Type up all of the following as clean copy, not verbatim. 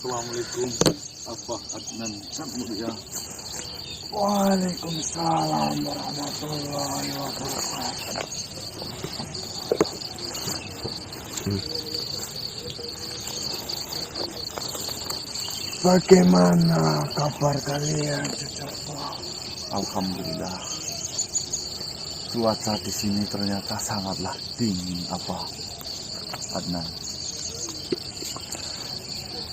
Assalamualaikum Abah Adnan San Mulia. Waalaikumsalam warahmatullahi wabarakatuh. Bagaimana kabar kalian, cucuku? Alhamdulillah. Cuaca di sini ternyata sangatlah dingin, Abah Adnan.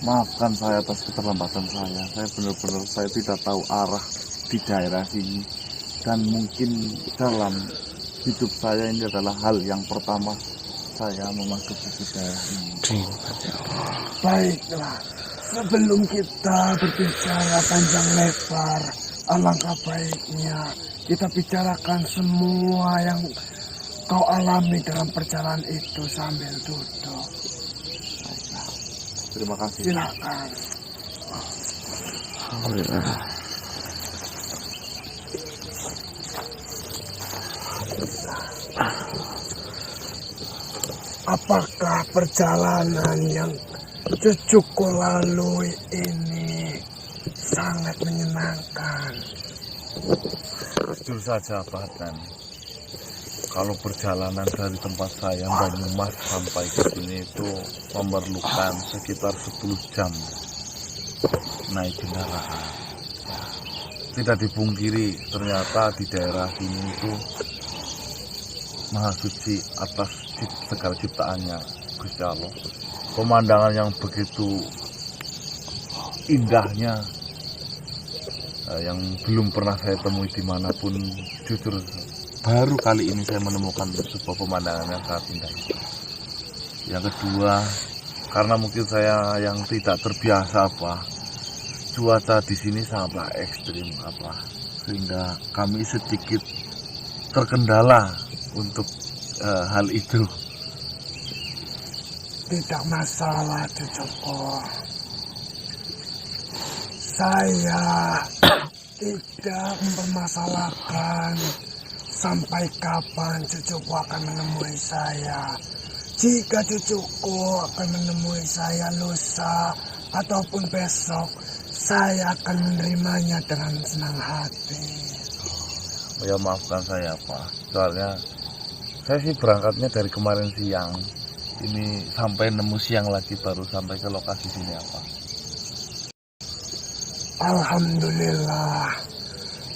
Maafkan saya atas keterlambatan saya. Saya benar-benar tidak tahu arah di daerah sini. Dan mungkin dalam hidup saya ini adalah hal yang pertama saya memasuki daerah ini. Baiklah, sebelum kita berbicara panjang lebar, alangkah baiknya kita bicarakan semua yang kau alami dalam perjalanan itu sambil duduk. Terima kasih. Silakan. Alhamdulillah. Apakah perjalanan yang cucuku lalui ini sangat menyenangkan? Jujur saja, Pak Dan. Kalau perjalanan dari tempat saya Banyumas sampai ke sini itu memerlukan sekitar 10 jam naik kendaraan. Tidak dipungkiri, ternyata di daerah sini itu Maha Suci atas segala ciptaannya Gusti Allah. Pemandangan yang begitu indahnya yang belum pernah saya temui dimanapun. Jujur baru kali ini saya menemukan sebuah pemandangan yang sangat indah. Yang kedua, karena mungkin saya yang tidak terbiasa cuaca di sini sangatlah ekstrim sehingga kami sedikit terkendala untuk hal itu. Tidak masalah, cucuku. Saya tidak mempermasalahkan sampai kapan cucuku akan menemui saya. Jika cucuku akan menemui saya lusa ataupun besok, saya akan menerimanya dengan senang hati. Ya maafkan saya, Pak. Soalnya saya sih berangkatnya dari kemarin siang. Ini sampai nemu siang lagi baru sampai ke lokasi sini, Pak. Alhamdulillah,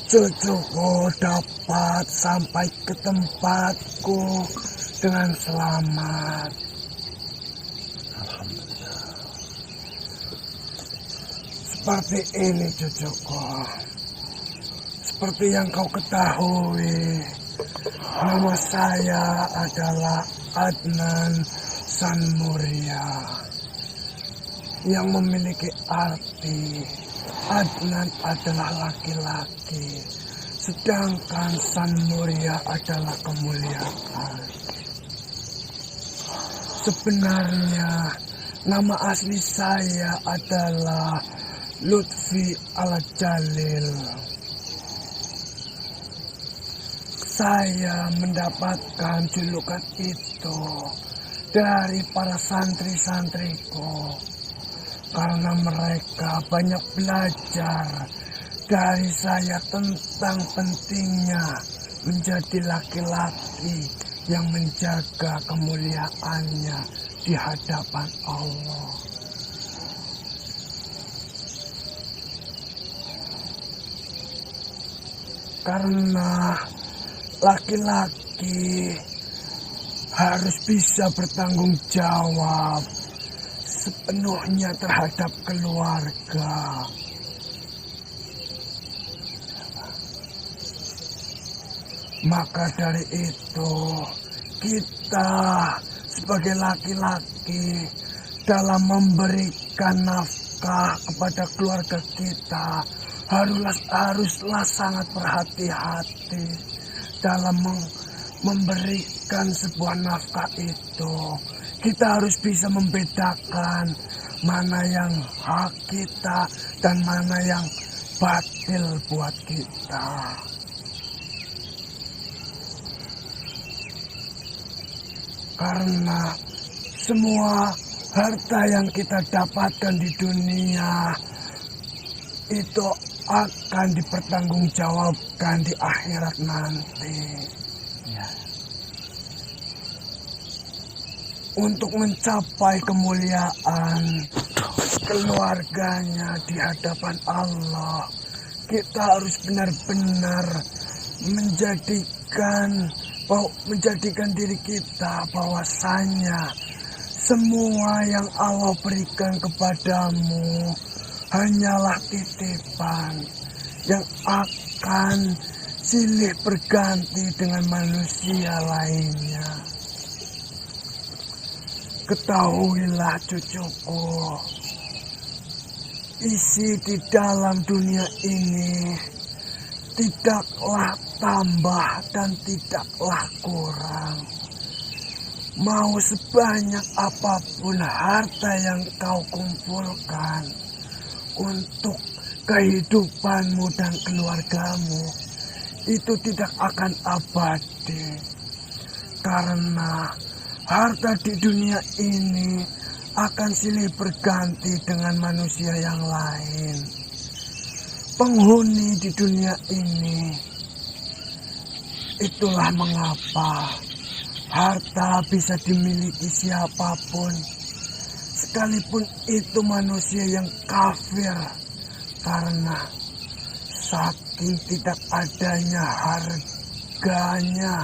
cucuku dapat sampai ke tempatku dengan selamat. Alhamdulillah. Seperti ini, cucuku. Seperti yang kau ketahui, nama saya adalah Adnan San Mulia, yang memiliki arti Adnan adalah laki-laki, sedangkan San Mulia adalah kemuliaan. Sebenarnya nama asli saya adalah Lutfi Al-Jalil. Saya mendapatkan julukan itu dari para santri-santriku karena mereka banyak belajar dari saya tentang pentingnya menjadi laki-laki yang menjaga kemuliaannya di hadapan Allah. Karena laki-laki harus bisa bertanggung jawab sepenuhnya terhadap keluarga. Maka dari itu, kita sebagai laki-laki dalam memberikan nafkah kepada keluarga kita haruslah sangat berhati-hati dalam memberikan sebuah nafkah itu. Kita harus bisa membedakan mana yang hak kita dan mana yang batil buat kita. Karena semua harta yang kita dapatkan di dunia itu akan dipertanggungjawabkan di akhirat nanti. Ya. Untuk mencapai kemuliaan keluarganya di hadapan Allah, kita harus benar-benar menjadikan diri kita bahwasanya semua yang Allah berikan kepadamu hanyalah titipan yang akan silih berganti dengan manusia lainnya. Ketahuilah cucuku, isi di dalam dunia ini tidaklah tambah dan tidaklah kurang. Mau sebanyak apapun harta yang kau kumpulkan untuk kehidupanmu dan keluargamu, itu tidak akan abadi. Karena harta di dunia ini akan silih berganti dengan manusia yang lain. Penghuni di dunia ini, itulah mengapa harta bisa dimiliki siapapun, sekalipun itu manusia yang kafir, karena saking tidak adanya harganya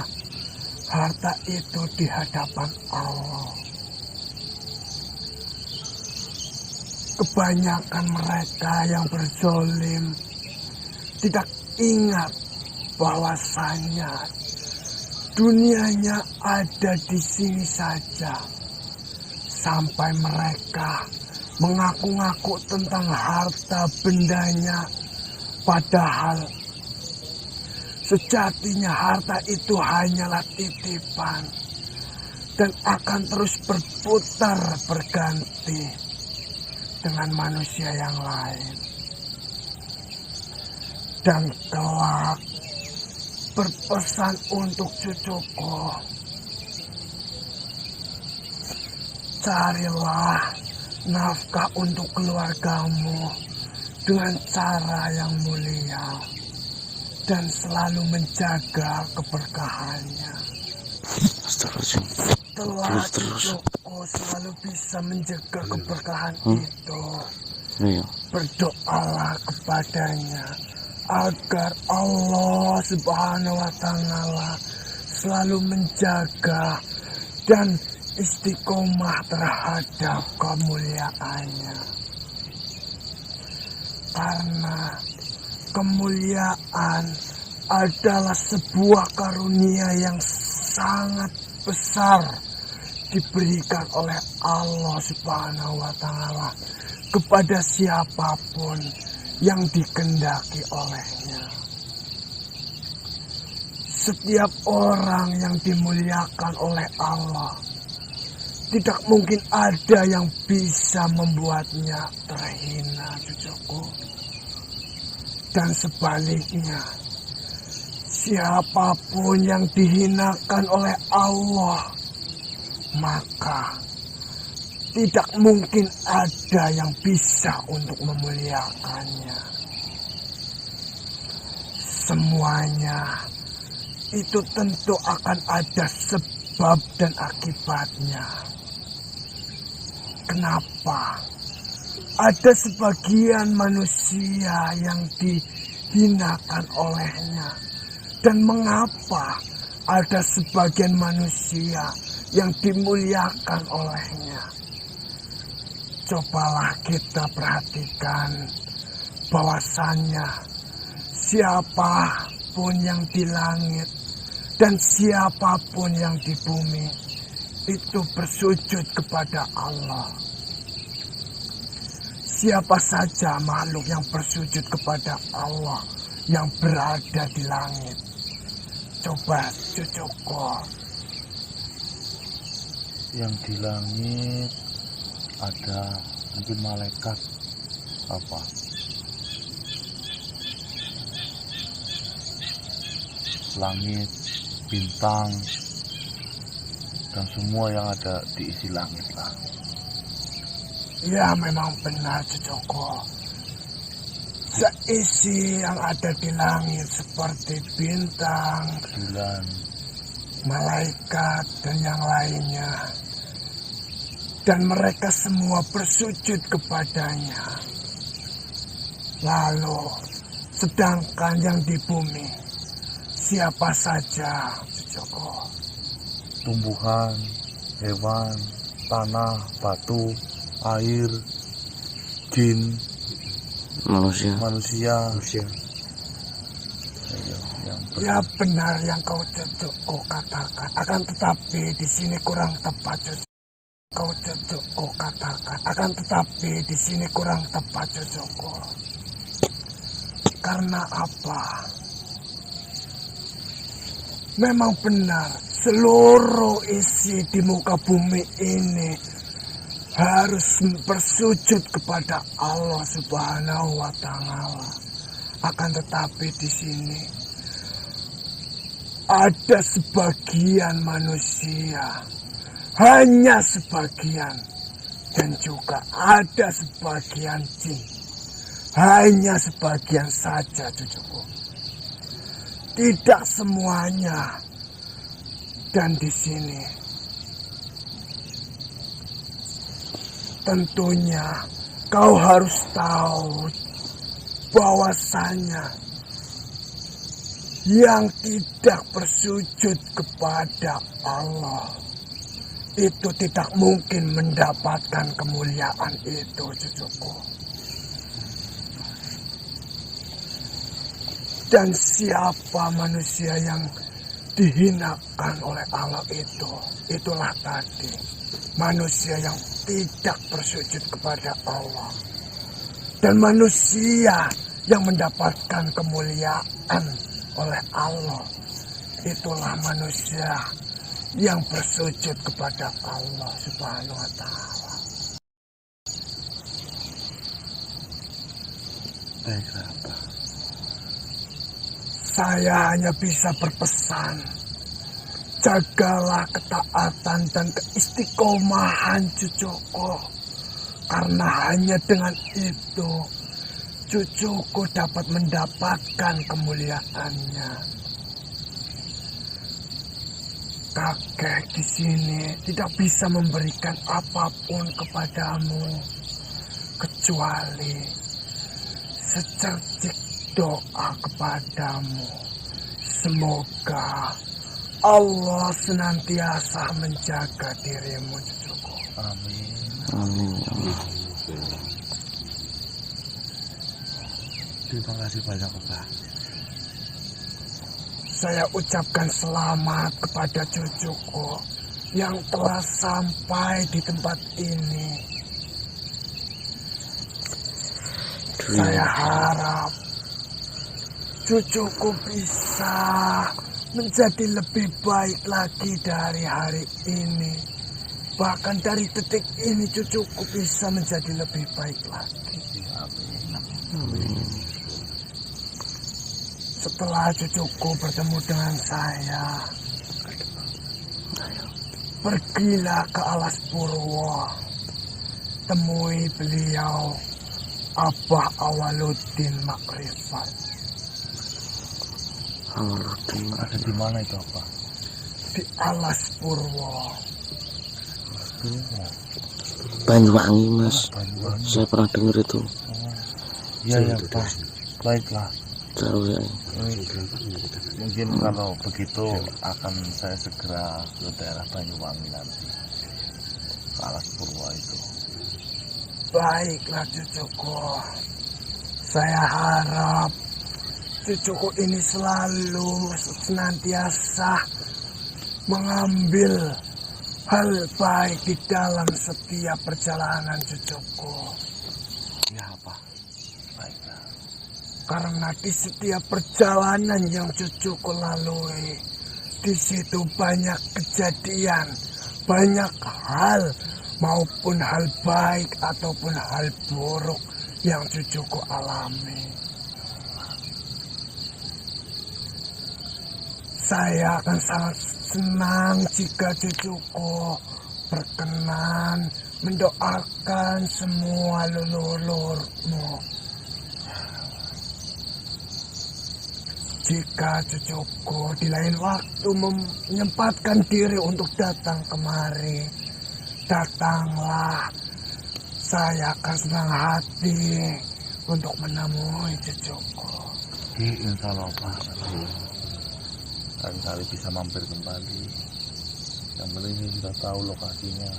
harta itu di hadapan Allah. Kebanyakan mereka yang berzolim tidak ingat bahwasanya dunianya ada di sini saja. Sampai mereka mengaku-ngaku tentang harta bendanya, padahal sejatinya harta itu hanyalah titipan dan akan terus berputar berganti dengan manusia yang lain. Dan kelak berpesan untuk cucuku, carilah nafkah untuk keluargamu dengan cara yang mulia dan selalu menjaga keberkahannya. Setelah cucuku selalu bisa menjaga keberkahan itu, berdoalah kepadanya agar Allah Subhanahu wa Ta'ala selalu menjaga dan istiqomah terhadap kemuliaannya. Karena kemuliaan adalah sebuah karunia yang sangat besar diberikan oleh Allah Subhanahu wa Ta'ala kepada siapapun yang dikehendaki olehnya. Setiap orang yang dimuliakan oleh Allah, tidak mungkin ada yang bisa membuatnya terhina, cucuku. Dan sebaliknya, siapapun yang dihinakan oleh Allah, maka tidak mungkin ada yang bisa untuk memuliakannya. Semuanya itu tentu akan ada sebab dan akibatnya. Kenapa? Ada sebagian manusia yang dihinakan olehnya. Dan mengapa ada sebagian manusia yang dimuliakan olehnya? Cobalah kita perhatikan bahwasannya siapapun yang di langit dan siapapun yang di bumi itu bersujud kepada Allah. Siapa saja makhluk yang bersujud kepada Allah yang berada di langit. Coba cucuku. Yang di langit ada mungkin malaikat apa? Langit, bintang, dan semua yang ada di isi langit lah. Ya memang benar cucuku. Seisi yang ada di langit seperti bintang, bulan, malaikat, dan yang lainnya. Dan mereka semua bersujud kepadanya. Lalu, sedangkan yang di bumi, siapa saja, cucuku? tumbuhan, hewan, tanah, batu, air, jin, manusia. Ya benar yang kau cucuku katakan. Akan tetapi di sini kurang tepat cucuku. Kau cucuku katakan. Akan tetapi di sini kurang tepat cucuku. Karena apa? Memang benar seluruh isi di muka bumi ini harus bersujud kepada Allah Subhanahu wa Ta'ala. Akan tetapi di sini ada sebagian manusia, hanya sebagian, dan juga ada sebagian jin, hanya sebagian saja cucuku. Tidak semuanya. Dan di sini tentunya kau harus tahu bahwasanya yang tidak bersujud kepada Allah itu tidak mungkin mendapatkan kemuliaan itu cucuku. Dan siapa manusia yang dihinakan oleh Allah itu, itulah tadi manusia yang tidak bersujud kepada Allah. Dan manusia yang mendapatkan kemuliaan oleh Allah, itulah manusia yang bersujud kepada Allah Subhanahu wa Ta'ala. Baiklah, Pak. Saya hanya bisa berpesan, jagalah ketaatan dan keistiqomahan cucuku. Karena hanya dengan itu, cucuku dapat mendapatkan kemuliaannya. Kakek di sini tidak bisa memberikan apapun kepadamu, kecuali secercik doa kepadamu. Semoga Allah senantiasa menjaga dirimu cucuku. Amin. Terima kasih banyak, Pak. Saya ucapkan selamat kepada cucuku yang telah sampai di tempat ini. Saya harap cucuku bisa menjadi lebih baik lagi dari hari ini. Bahkan dari detik ini cucuku bisa menjadi lebih baik lagi. Setelah cucuku bertemu dengan saya, pergilah ke Alas Purwo. Temui beliau, Abah Awaluddin Makrifat. Ada di mana itu, Pak? Di Alas Purwo. Banyuwangi, Mas. Banyuwangi. Saya pernah dengar itu. Iya, Pak. Baiklah. Jauh ya. Mungkin kalau begitu akan saya segera ke daerah Banyuwangi nanti. Ke Alas Purwo itu. Baiklah cucuku. Saya harap cucuku ini selalu senantiasa mengambil hal baik di dalam setiap perjalanan cucuku. Ya, Pak. Baiklah. Karena di setiap perjalanan yang cucuku lalui, di situ banyak kejadian, banyak hal, maupun hal baik ataupun hal buruk yang cucuku alami. Saya akan sangat senang jika cucuku berkenan mendoakan semua leluhurmu. Jika cucuku di lain waktu menyempatkan diri untuk datang kemari, datanglah. Saya akan senang hati untuk menemui cucuku. Insya Allah Pak. Kali-kali bisa mampir kembali. Yang penting saya sudah tahu lokasinya.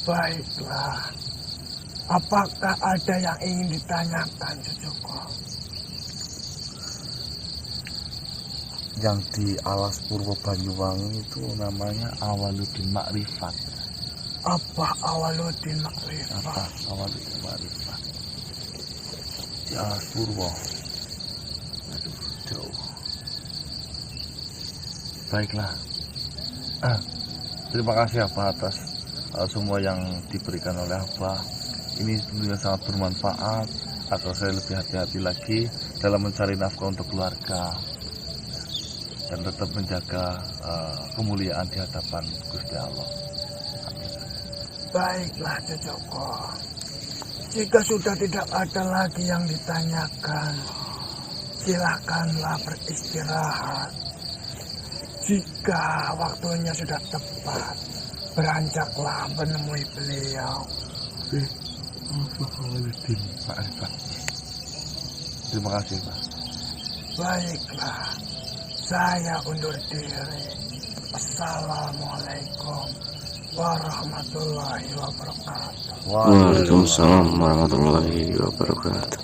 Baiklah. Apakah ada yang ingin ditanyakan cucuku? Yang di Alas Purwo Banyuwangi itu namanya Awaluddin Makrifat. Apa Awaluddin Makrifat? Awaluddin Makrifat di Alas Purwo. Aduh, jauh. Baiklah. Terima kasih Abah atas semua yang diberikan oleh Abah. Ini tentunya sangat bermanfaat agar saya lebih hati-hati lagi dalam mencari nafkah untuk keluarga dan tetap menjaga kemuliaan di hadapan Gusti Allah. Amin. Baiklah cucuku. Jika sudah tidak ada lagi yang ditanyakan, silakanlah beristirahat. Jika waktunya sudah tepat, beranjaklah menemui beliau. Awaluddin Makrifat. Terima kasih Pak. Baiklah, saya undur diri. Assalamualaikum warahmatullahi wabarakatuh. Waalaikumsalam warahmatullahi wabarakatuh.